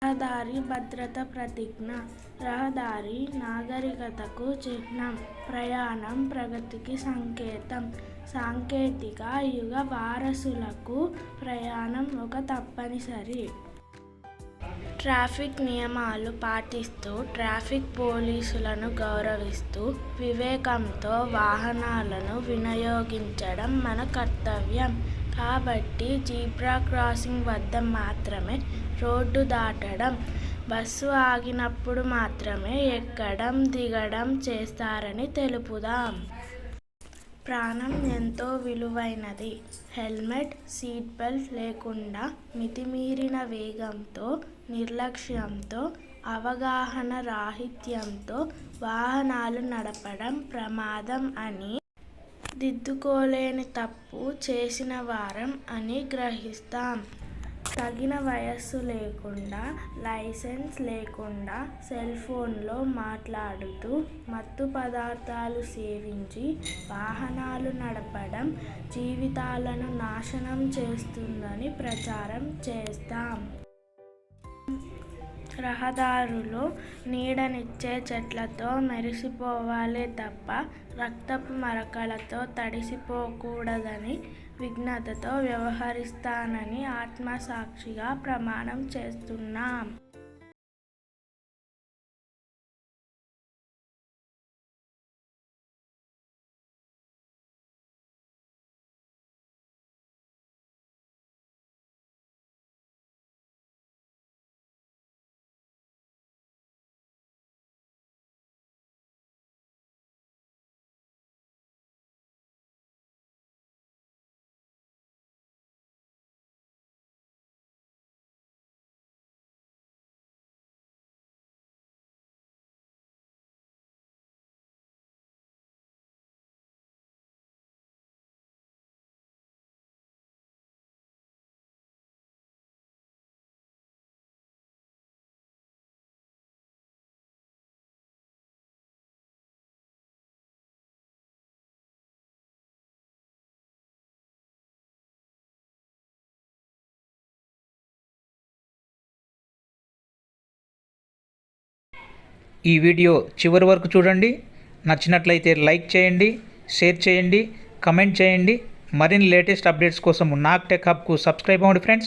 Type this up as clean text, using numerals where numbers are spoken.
రహదారి భద్రత ప్రతిజ్ఞ. రహదారి నాగరికతకు చిహ్నం, ప్రయాణం ప్రగతికి సంకేతం. సాంకేతిక యుగ వారసులకు ప్రయాణం ఒక తప్పనిసరి. ట్రాఫిక్ నియమాలు పాటిస్తూ, ట్రాఫిక్ పోలీసులను గౌరవిస్తూ, వివేకంతో వాహనాలను వినియోగించడం మన కర్తవ్యం. కాబట్టి జీబ్రా క్రాసింగ్ వద్ద మాత్రమే రోడ్డు దాటడం, బస్సు ఆగినప్పుడు మాత్రమే ఎక్కడం, దిగడం చేస్తారని తెలుపుదాం. ప్రాణం ఎంతో విలువైనది. హెల్మెట్, సీట్ బెల్ట్ లేకుండా మితిమీరిన వేగంతో, నిర్లక్ష్యంతో, అవగాహన రాహిత్యంతో వాహనాలు నడపడం ప్రమాదం అని, దిద్దుకోలేని తప్పు చేసిన వారం అని గ్రహిస్తాం. తగిన వయస్సు లేకుండా, లైసెన్స్ లేకుండా సెల్ఫోన్లో మాట్లాడుతూ, మత్తు పదార్థాలు సేవించి వాహనాలు నడపడం జీవితాలను నాశనం చేస్తుందని ప్రచారం చేస్తాం. రహదారులు నీడనిచ్చే చెట్లతో మెరిసిపోవాలే తప్ప రక్తపు మరకలతో తడిసిపోకూడదని విజ్ఞతతో వ్యవహరిస్తానని ఆత్మసాక్షిగా ప్రమాణం చేస్తున్నాం. ఈ వీడియో చివరి వరకు చూడండి. నచ్చినట్లయితే లైక్ చేయండి, షేర్ చేయండి, కమెంట్ చేయండి. మరిన్ని లేటెస్ట్ అప్డేట్స్ కోసం నాగ్ టెక్ హబ్కు సబ్స్క్రైబ్ అవ్వండి ఫ్రెండ్స్.